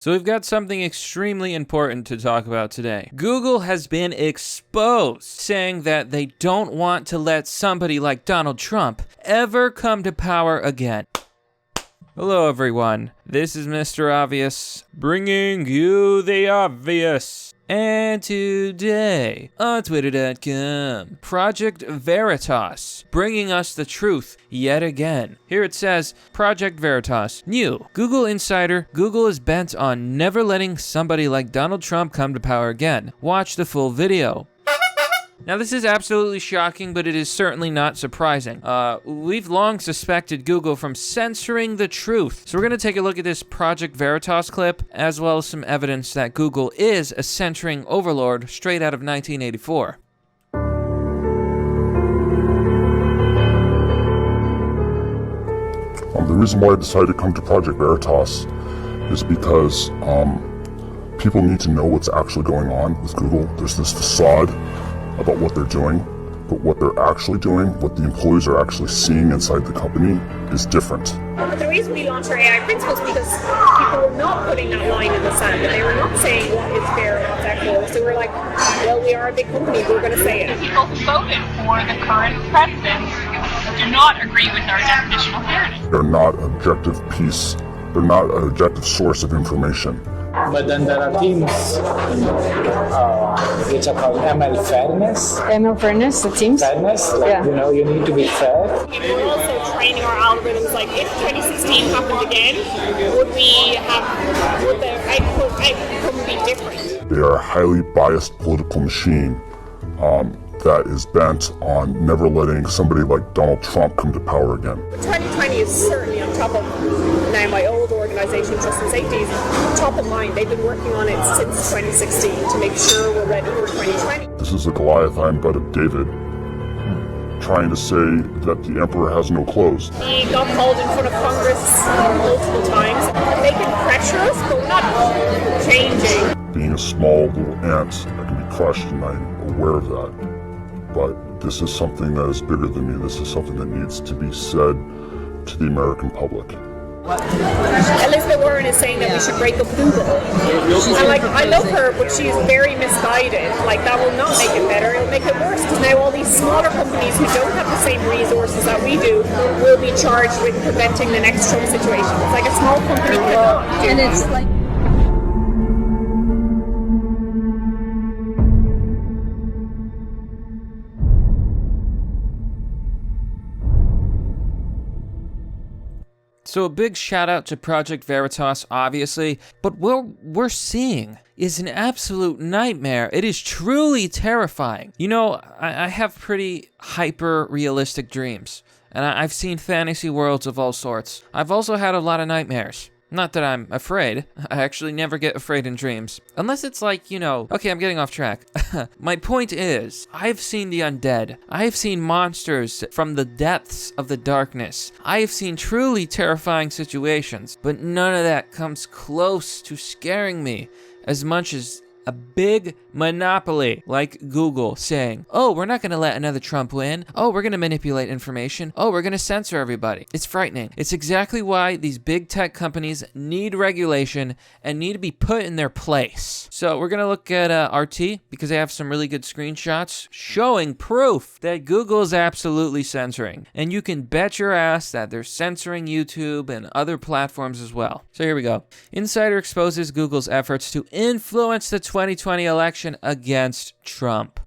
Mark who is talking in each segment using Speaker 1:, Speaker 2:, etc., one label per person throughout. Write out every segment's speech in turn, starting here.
Speaker 1: So we've got something extremely important to talk about today. Google has been exposed, saying that they don't want to let somebody like Donald Trump ever come to power again. Hello everyone, this is Mr. Obvious, bringing you the obvious. And today, on Twitter.com, Project Veritas, bringing us the truth yet again. Here it says, Project Veritas, new. Google Insider, Google is bent on never letting somebody like Donald Trump come to power again. Watch the full video. Now, this is absolutely shocking, but it is certainly not surprising. We've long suspected Google from censoring the truth. So we're going to take a look at this Project Veritas clip, as well as some evidence that Google is a censoring overlord straight out of 1984.
Speaker 2: The reason why I decided to come to Project Veritas is because people need to know what's actually going on with Google. There's this facade about what they're doing, but what they're actually doing, what the employees are actually seeing inside the company is different.
Speaker 3: But the reason we launched our AI principles because people were not putting that line in the sand, and they were not saying what is fair and what's equitable. So we're like, well, we are a big company, we're going to say it.
Speaker 4: People who voted for the current president do not agree with our definition of fairness.
Speaker 2: They're not they're not an objective source of information.
Speaker 5: But then there are teams which are called ML Fairness.
Speaker 6: ML Fairness, the teams?
Speaker 5: Fairness, like,
Speaker 6: yeah.
Speaker 5: You need to be fair.
Speaker 3: We're also training our algorithms, like if 2016 happened again, would the outcome be different?
Speaker 2: They are a highly biased political machine that is bent on never letting somebody like Donald Trump come to power again.
Speaker 3: 2020 is certainly on top of, now my old organization, Trust and Safety, is top of mind. They've been working on it since 2016 to make sure we're ready for 2020.
Speaker 2: This is a Goliath I'm but of David, trying to say that the emperor has no clothes.
Speaker 3: He got called in front of Congress multiple times. They can pressure us, but we're not changing.
Speaker 2: Being a small little ant, I can be crushed, and I'm aware of that. But this is something that is bigger than me. This is something that needs to be said to the American public.
Speaker 3: Elizabeth Warren is saying that we should break up Google. And I love her, but she's very misguided. That will not make it better, it'll make it worse. Because now all these smaller companies who don't have the same resources that we do will be charged with preventing the next Trump situation. It's like a small company cannot do.
Speaker 6: And it's like...
Speaker 1: So a big shout out to Project Veritas, obviously, but what we're seeing is an absolute nightmare. It is truly terrifying. You know, I have pretty hyper-realistic dreams, and I've seen fantasy worlds of all sorts. I've also had a lot of nightmares. Not that I'm afraid. I actually never get afraid in dreams. Unless it's like, okay, I'm getting off track. My point is, I've seen the undead. I've seen monsters from the depths of the darkness. I've seen truly terrifying situations, but none of that comes close to scaring me as much as a big monopoly like Google saying, oh, we're not going to let another Trump win. Oh, we're going to manipulate information. Oh, we're going to censor everybody. It's frightening. It's exactly why these big tech companies need regulation and need to be put in their place. So we're going to look at RT because they have some really good screenshots showing proof that Google is absolutely censoring. And you can bet your ass that they're censoring YouTube and other platforms as well. So here we go. Insider exposes Google's efforts to influence the 2020 election against Trump.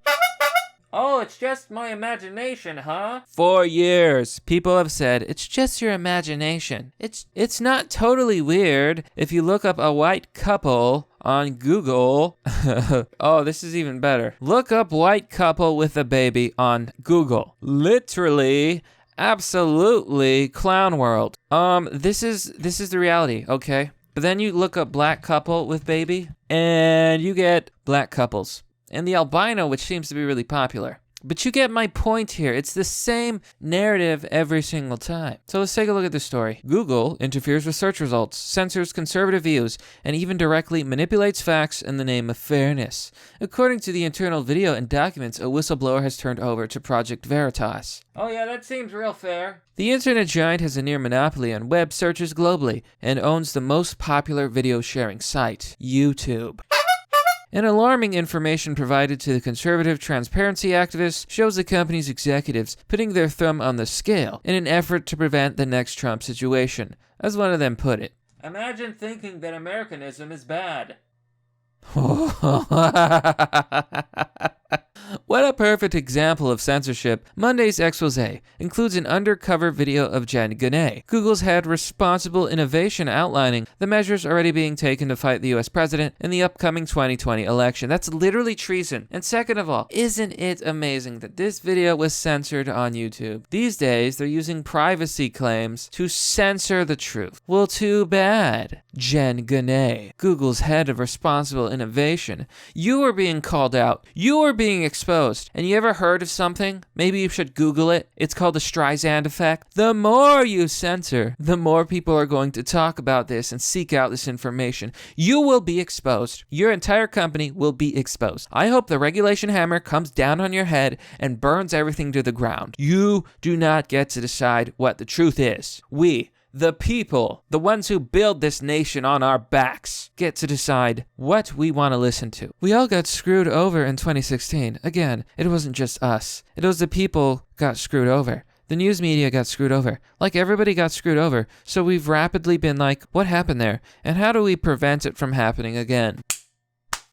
Speaker 1: Oh, it's just my imagination, huh? For years, people have said, it's just your imagination. It's not totally weird if you look up a white couple on Google. Oh, this is even better. Look up white couple with a baby on Google. Literally, absolutely clown world. This is the reality, okay? But then you look up black couple with baby, and you get black couples. And the albino, which seems to be really popular. But you get my point here. It's the same narrative every single time. So let's take a look at this story. Google interferes with search results, censors conservative views, and even directly manipulates facts in the name of fairness. According to the internal video and documents a whistleblower has turned over to Project Veritas. Oh yeah, that seems real fair. The internet giant has a near monopoly on web searches globally and owns the most popular video sharing site, YouTube. An alarming information provided to the conservative transparency activists shows the company's executives putting their thumb on the scale in an effort to prevent the next Trump situation, as one of them put it. Imagine thinking that Americanism is bad. What a perfect example of censorship. Monday's expose includes an undercover video of Jen Gunay, Google's head responsible innovation, outlining the measures already being taken to fight the US president in the upcoming 2020 election. That's literally treason. And second of all, isn't it amazing that this video was censored on YouTube? These days, they're using privacy claims to censor the truth. Well, too bad. Jen Gunay, Google's head of responsible innovation. You are being called out. You are being exposed. And you ever heard of something? Maybe you should Google it. It's called the Streisand effect. The more you censor, the more people are going to talk about this and seek out this information. You will be exposed. Your entire company will be exposed. I hope the regulation hammer comes down on your head and burns everything to the ground. You do not get to decide what the truth is. We, the people, the ones who build this nation on our backs, get to decide what we want to listen to. We all got screwed over in 2016. Again, it wasn't just us. It was the people got screwed over. The news media got screwed over. Like everybody got screwed over. So we've rapidly been like, what happened there? And how do we prevent it from happening again?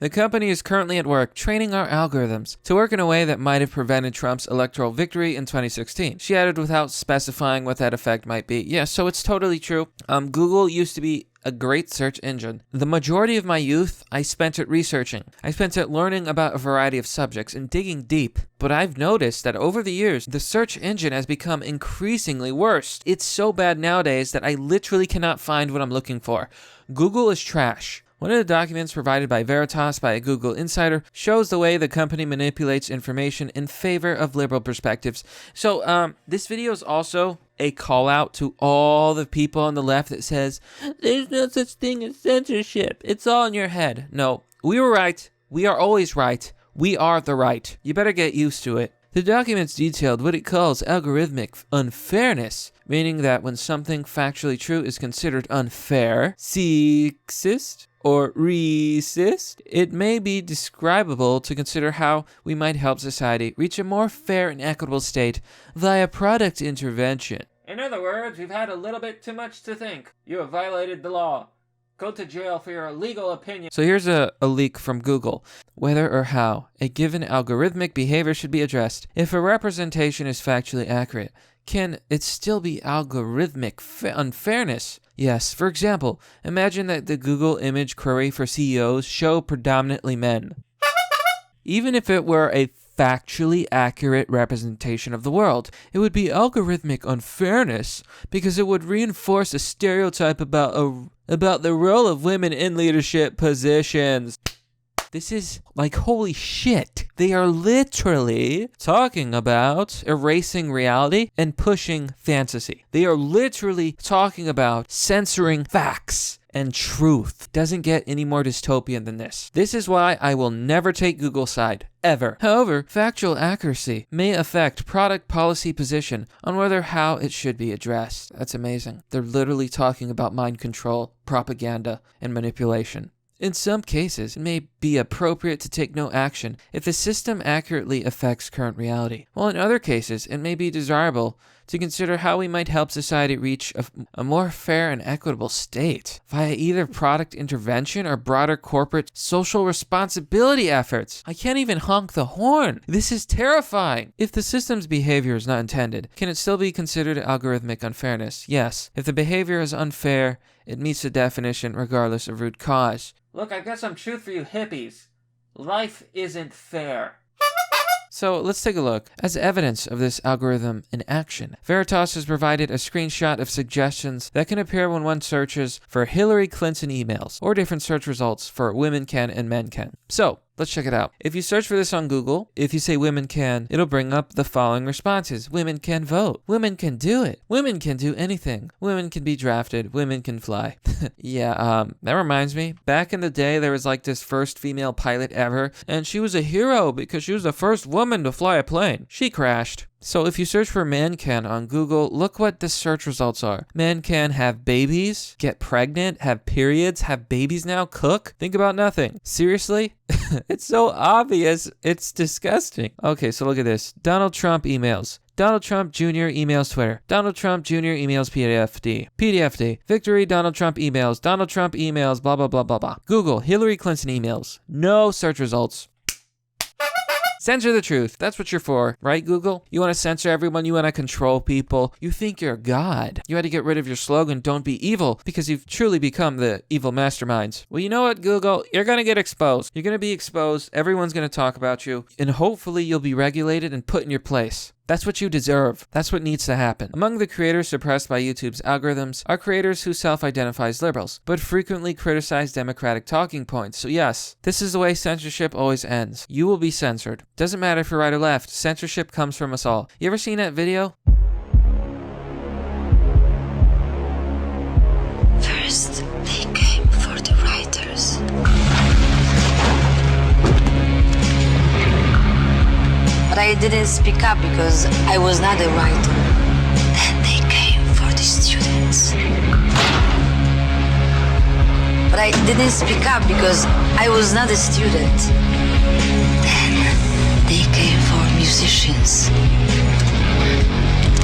Speaker 1: The company is currently at work training our algorithms to work in a way that might have prevented Trump's electoral victory in 2016. She added without specifying what that effect might be. Yeah, so it's totally true. Google used to be a great search engine. The majority of my youth, I spent it researching. I spent it learning about a variety of subjects and digging deep. But I've noticed that over the years, the search engine has become increasingly worse. It's so bad nowadays that I literally cannot find what I'm looking for. Google is trash. One of the documents provided by Veritas by a Google insider shows the way the company manipulates information in favor of liberal perspectives. So, this video is also a call out to all the people on the left that says, there's no such thing as censorship. It's all in your head. No, we were right. We are always right. We are the right. You better get used to it. The documents detailed what it calls algorithmic unfairness, meaning that when something factually true is considered unfair, sexist, or racist, it may be describable to consider how we might help society reach a more fair and equitable state via product intervention. In other words, we've had a little bit too much to think. You have violated the law. Go to jail for your illegal opinion. So here's a leak from Google. Whether or how a given algorithmic behavior should be addressed. If a representation is factually accurate, can it still be algorithmic unfairness? Yes. For example, imagine that the Google image query for CEOs show predominantly men. Even if it were a factually accurate representation of the world, it would be algorithmic unfairness because it would reinforce a stereotype about the role of women in leadership positions. This is like, holy shit. They are literally talking about erasing reality and pushing fantasy. They are literally talking about censoring facts and truth. Doesn't get any more dystopian than this. This is why I will never take Google's side. Ever. However, factual accuracy may affect product policy position on whether how it should be addressed. That's amazing. They're literally talking about mind control, propaganda, and manipulation. In some cases, it may be appropriate to take no action if the system accurately affects current reality, while in other cases, it may be desirable to consider how we might help society reach a more fair and equitable state via either product intervention or broader corporate social responsibility efforts. I can't even honk the horn. This is terrifying. If the system's behavior is not intended, can it still be considered algorithmic unfairness? Yes. If the behavior is unfair, it meets the definition regardless of root cause. Look, I've got some truth for you hippies. Life isn't fair. So let's take a look. As evidence of this algorithm in action, Veritas has provided a screenshot of suggestions that can appear when one searches for Hillary Clinton emails, or different search results for women can and men can. So, Let's check it out. If you search for this on Google, if you say women can, it'll bring up the following responses. Women can vote. Women can do it. Women can do anything. Women can be drafted. Women can fly. Yeah, that reminds me. Back in the day, there was like this first female pilot ever, and she was a hero because she was the first woman to fly a plane. She crashed. So if you search for man can on Google, look what the search results are. Man can have babies, get pregnant, have periods, have babies now, cook, think about nothing. Seriously? It's so obvious. It's disgusting. Okay, so look at this. Donald Trump emails. Donald Trump Jr. emails Twitter. Donald Trump Jr. emails PDFD. PDFD. Victory, Donald Trump emails. Donald Trump emails, blah, blah, blah, blah, blah. Google, Hillary Clinton emails. No search results. Censor the truth. That's what you're for, right, Google? You want to censor everyone. You want to control people. You think you're God. You had to get rid of your slogan, don't be evil, because you've truly become the evil masterminds. Well, you know what, Google? You're going to get exposed. You're going to be exposed. Everyone's going to talk about you. And hopefully you'll be regulated and put in your place. That's what you deserve. That's what needs to happen. Among the creators suppressed by YouTube's algorithms are creators who self-identify as liberals, but frequently criticize democratic talking points. So yes, this is the way censorship always ends. You will be censored. Doesn't matter if you're right or left. Censorship comes from us all. You ever seen that video?
Speaker 6: First, they came for the writers. But I didn't speak up because I was not a writer. Then they came for the students. But I didn't speak up because I was not a student. Then they came for musicians.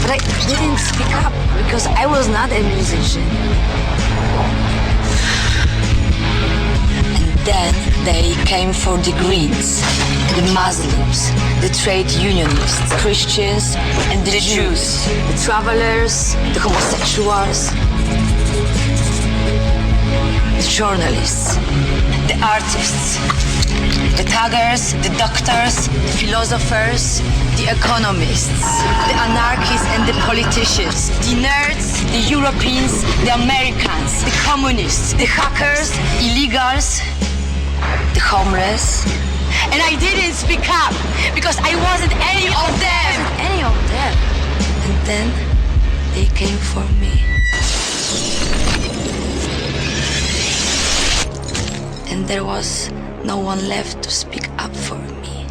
Speaker 6: But I didn't speak up because I was not a musician. And then they came for the Greens, the Muslims, the trade unionists, Christians, and the Jews, the travelers, the homosexuals, the journalists, the artists, the taggers, the doctors, the philosophers, the economists, the anarchists and the politicians, the nerds, the Europeans, the Americans, the communists, the hackers, illegals, the homeless. And I didn't speak up because I wasn't any of them. Any of them. And then they came for me. And there was no one left to speak up for me.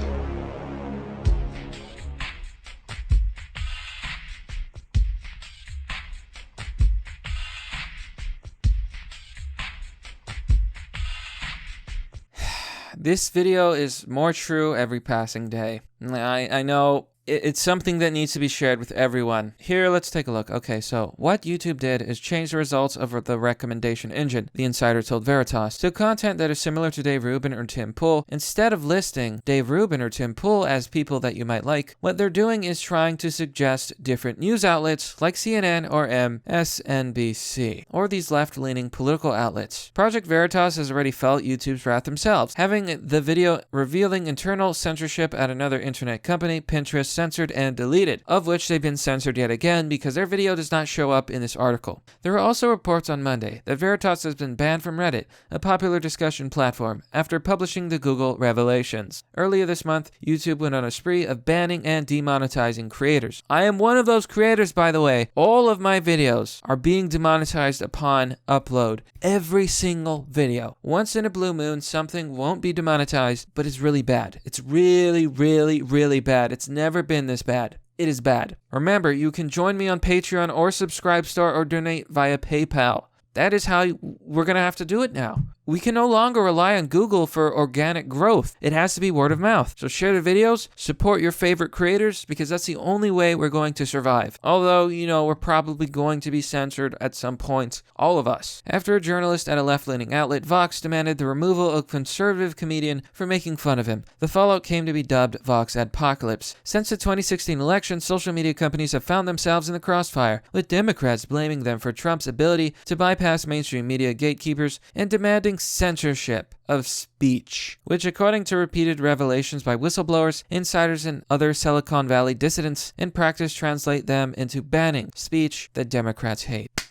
Speaker 1: This video is more true every passing day. I know it's something that needs to be shared with everyone. Here, let's take a look. Okay, so what YouTube did is change the results of the recommendation engine, the insider told Veritas, to content that is similar to Dave Rubin or Tim Pool. Instead of listing Dave Rubin or Tim Pool as people that you might like, what they're doing is trying to suggest different news outlets like CNN or MSNBC, or these left-leaning political outlets. Project Veritas has already felt YouTube's wrath themselves, having the video revealing internal censorship at another internet company, Pinterest, censored and deleted, of which they've been censored yet again because their video does not show up in this article. There were also reports on Monday that Veritas has been banned from Reddit, a popular discussion platform, after publishing the Google revelations. Earlier this month, YouTube went on a spree of banning and demonetizing creators. I am one of those creators, by the way. All of my videos are being demonetized upon upload. Every single video. Once in a blue moon, something won't be demonetized, but it's really bad. It's really, really, really bad. It's never been this bad. It is bad. Remember, you can join me on Patreon or Subscribestar or donate via PayPal. That is how we're going to have to do it now. We can no longer rely on Google for organic growth. It has to be word of mouth. So share the videos, support your favorite creators, because that's the only way we're going to survive. Although, we're probably going to be censored at some point, all of us. After a journalist at a left-leaning outlet, Vox demanded the removal of a conservative comedian for making fun of him. The fallout came to be dubbed Vox Adpocalypse. Since the 2016 election, social media companies have found themselves in the crossfire, with Democrats blaming them for Trump's ability to bypass mainstream media gatekeepers and demanding censorship of speech, which, according to repeated revelations by whistleblowers, insiders, and other Silicon Valley dissidents, in practice translate them into banning speech that Democrats hate.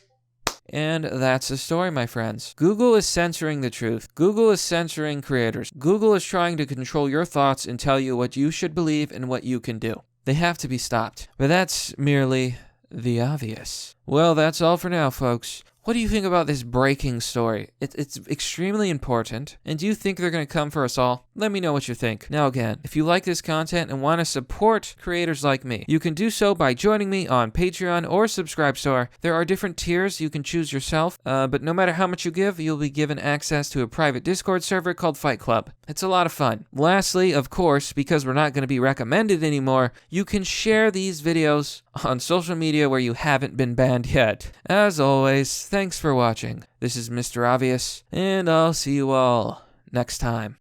Speaker 1: And that's the story, my friends. Google is censoring the truth. Google is censoring creators. Google is trying to control your thoughts and tell you what you should believe and what you can do. They have to be stopped. But that's merely the obvious. Well, that's all for now, folks. What do you think about this breaking story? It's extremely important. And do you think they're going to come for us all? Let me know what you think. Now again, if you like this content and want to support creators like me, you can do so by joining me on Patreon or Subscribestar. There are different tiers you can choose yourself, but no matter how much you give, you'll be given access to a private Discord server called Fight Club. It's a lot of fun. Lastly, of course, because we're not going to be recommended anymore, you can share these videos on social media where you haven't been banned yet. As always, thanks for watching. This is Mr. Obvious, and I'll see you all next time.